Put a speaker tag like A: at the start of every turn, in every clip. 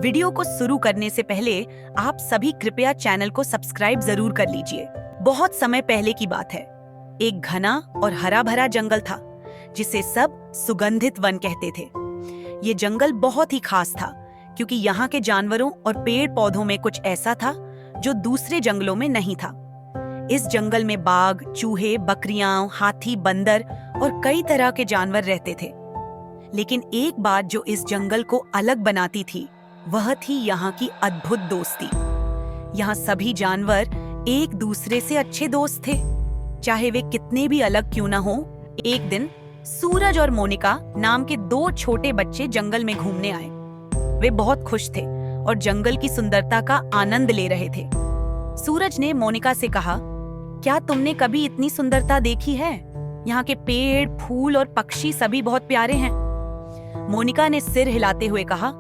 A: Video को शुरू करने से पहले आप सभी कृपया चैनल को सब्सक्राइब जरूर कर लीजिए। बहुत समय पहले की बात है। एक घना और हरा भरा जंगल था जिसे सब सुगंधित वन कहते थे। ये जंगल बहुत ही खास था क्योंकि यहाँ के जानवरों और पेड़ पौधों में कुछ ऐसा था जो दूसरे जंगलों में नहीं था। इस जंगल में बाघ, चूहे, बकरियां, हाथी, बंदर और कई तरह के जानवर रहते थे। लेकिन एक बात जो इस जंगल को अलग बनाती थी वह थी यहाँ की अद्भुत दोस्ती। यहाँ सभी जानवर एक दूसरे से अच्छे दोस्त थे, चाहे वे कितने भी अलग क्यों न हो। एक दिन सूरज और मोनिका नाम के दो छोटे बच्चे जंगल में घूमने आए। वे बहुत खुश थे और जंगल की सुंदरता का आनंद ले रहे थे। सूरज ने मोनिका से कहा, क्या तुमने कभी इतनी सुंदरता देखी है? यहाँ के पेड़, फूल और पक्षी सभी बहुत प्यारे हैं। मोनिका ने सिर हिलाते हुए कहा,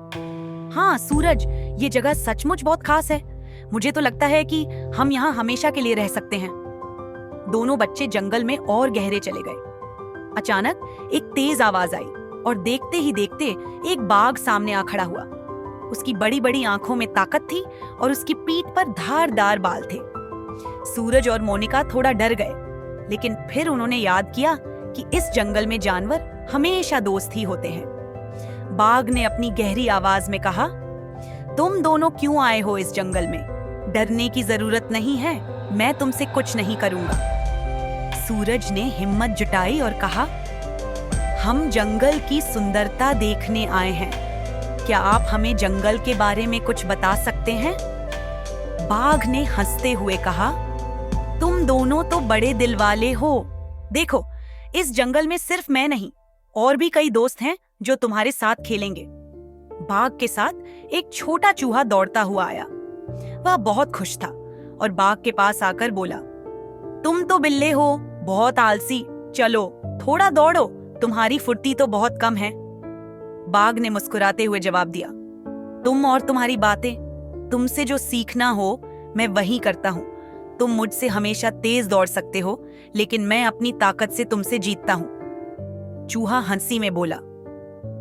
A: हाँ सूरज, ये जगह सचमुच बहुत खास है। मुझे तो लगता है कि हम यहाँ हमेशा के लिए रह सकते हैं। दोनों बच्चे जंगल में और गहरे चले गए। अचानक एक तेज आवाज आई और देखते ही देखते एक बाघ सामने आ खड़ा हुआ। उसकी बड़ी बड़ी आंखों में ताकत थी और उसकी पीठ पर धारदार बाल थे। सूरज और मोनिका थोड़ा डर गए, लेकिन फिर उन्होंने याद किया कि इस जंगल में जानवर हमेशा दोस्त ही होते हैं। बाघ ने अपनी गहरी आवाज में कहा, तुम दोनों क्यों आए हो इस जंगल में? डरने की जरूरत नहीं है, मैं तुमसे कुछ नहीं करूंगा। सूरज ने हिम्मत जुटाई और कहा, हम जंगल की सुंदरता देखने आए हैं। क्या आप हमें जंगल के बारे में कुछ बता सकते हैं? बाघ ने हंसते हुए कहा, तुम दोनों तो बड़े दिल वाले हो। देखो, इस जंगल में सिर्फ मैं नहीं, और भी कई दोस्त हैं जो तुम्हारे साथ खेलेंगे। बाघ के साथ एक छोटा चूहा दौड़ता हुआ आया। वह बहुत खुश था और बाघ के पास आकर बोला, तुम तो बिल्ले हो, बहुत आलसी। चलो थोड़ा दौड़ो, तुम्हारी फुर्ती तो बहुत कम है। बाघ ने मुस्कुराते हुए जवाब दिया, तुम और तुम्हारी बातें, तुमसे जो सीखना हो मैं वही करता हूँ। तुम मुझसे हमेशा तेज दौड़ सकते हो, लेकिन मैं अपनी ताकत से तुमसे जीतता हूँ। चूहा हंसी में बोला,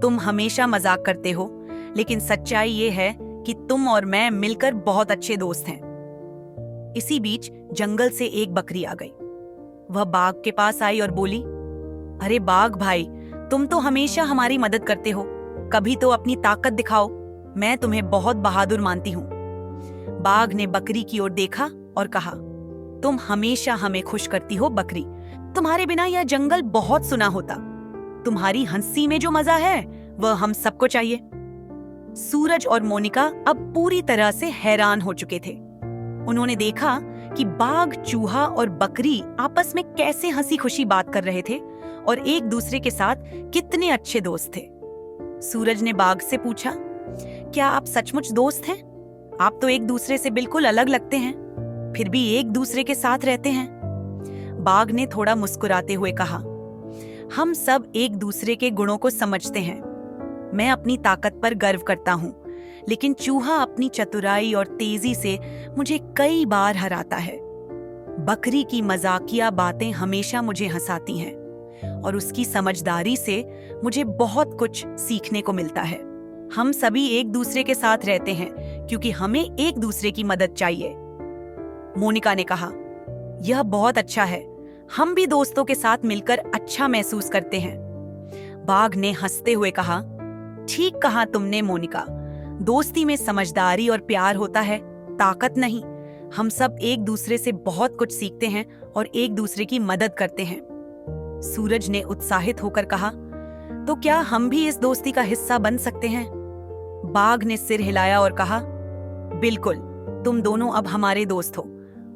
A: तुम हमेशा मजाक करते हो, लेकिन सच्चाई ये है कि तुम और मैं मिलकर बहुत अच्छे दोस्त हैं। इसी बीच जंगल से एक बकरी आ गई। वह बाघ के पास आई और बोली, अरे बाघ भाई, तुम तो हमेशा हमारी मदद करते हो, कभी तो अपनी ताकत दिखाओ। मैं तुम्हें बहुत बहादुर मानती हूँ। बाघ ने बकरी की ओर देखा और कहा, तुम हमेशा हमें खुश करती हो बकरी। तुम्हारे बिना यह जंगल बहुत सुना होता। तुम्हारी हंसी में जो मजा है वह हम सबको चाहिए। सूरज और मोनिका अब पूरी तरह से हैरान हो चुके थे। उन्होंने देखा कि बाघ, चूहा और बकरी आपस में कैसे हंसी खुशी बात कर रहे थे और एक दूसरे के साथ कितने अच्छे दोस्त थे। सूरज ने बाघ से पूछा, क्या आप सचमुच दोस्त हैं? आप तो एक दूसरे से बिल्कुल अलग लगते हैं, फिर भी एक दूसरे के साथ रहते हैं। बाघ ने थोड़ा मुस्कुराते हुए कहा, हम सब एक दूसरे के गुणों को समझते हैं। मैं अपनी ताकत पर गर्व करता हूँ, लेकिन चूहा अपनी चतुराई और तेजी से मुझे कई बार हराता है। बकरी की मजाकिया बातें हमेशा मुझे हंसाती हैं और उसकी समझदारी से मुझे बहुत कुछ सीखने को मिलता है। हम सभी एक दूसरे के साथ रहते हैं क्योंकि हमें एक दूसरे की मदद चाहिए। मोनिका ने कहा, यह बहुत अच्छा है, हम भी दोस्तों के साथ मिलकर अच्छा महसूस करते हैं। बाघ ने हंसते हुए कहा, ठीक कहा तुमने मोनिका, दोस्ती में समझदारी और प्यार होता है, ताकत नहीं। हम सब एक दूसरे से बहुत कुछ सीखते हैं और एक दूसरे की मदद करते हैं। सूरज ने उत्साहित होकर कहा, तो क्या हम भी इस दोस्ती का हिस्सा बन सकते हैं? बाघ ने सिर हिलाया और कहा, बिल्कुल, तुम दोनों अब हमारे दोस्त हो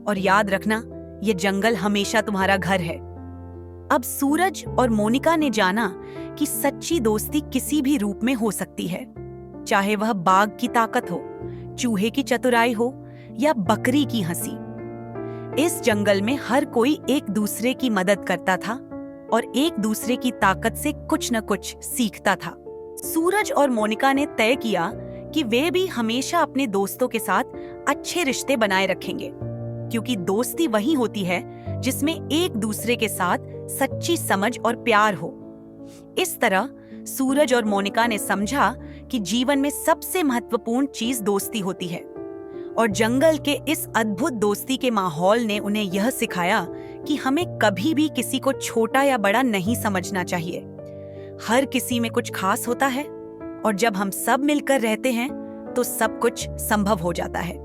A: और याद रखना, ये जंगल हमेशा तुम्हारा घर है। अब सूरज और मोनिका ने जाना कि सच्ची दोस्ती किसी भी रूप में हो सकती है, चाहे वह बाघ की ताकत हो, चूहे की चतुराई हो या बकरी की हंसी। इस जंगल में हर कोई एक दूसरे की मदद करता था और एक दूसरे की ताकत से कुछ न कुछ सीखता था। सूरज और मोनिका ने तय किया कि वे भी हमेशा अपने दोस्तों के साथ अच्छे रिश्ते बनाए रखेंगे, क्योंकि दोस्ती वही होती है जिसमें एक दूसरे के साथ सच्ची समझ और प्यार हो। इस तरह सूरज और मोनिका ने समझा कि जीवन में सबसे महत्वपूर्ण चीज दोस्ती होती है। और जंगल के इस अद्भुत दोस्ती के माहौल ने उन्हें यह सिखाया कि हमें कभी भी किसी को छोटा या बड़ा नहीं समझना चाहिए। हर किसी में कुछ खास होता है और जब हम सब मिलकर रहते हैं तो सब कुछ संभव हो जाता है।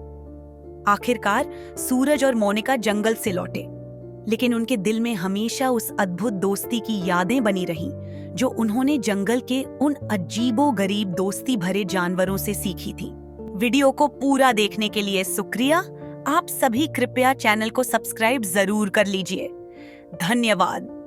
A: आखिरकार सूरज और मोनिका जंगल से लौटे, लेकिन उनके दिल में हमेशा उस अद्भुत दोस्ती की यादें बनी रहीं जो उन्होंने जंगल के उन अजीबो-गरीब दोस्ती भरे जानवरों से सीखी थी। वीडियो को पूरा देखने के लिए शुक्रिया। आप सभी कृपया चैनल को सब्सक्राइब जरूर कर लीजिए। धन्यवाद।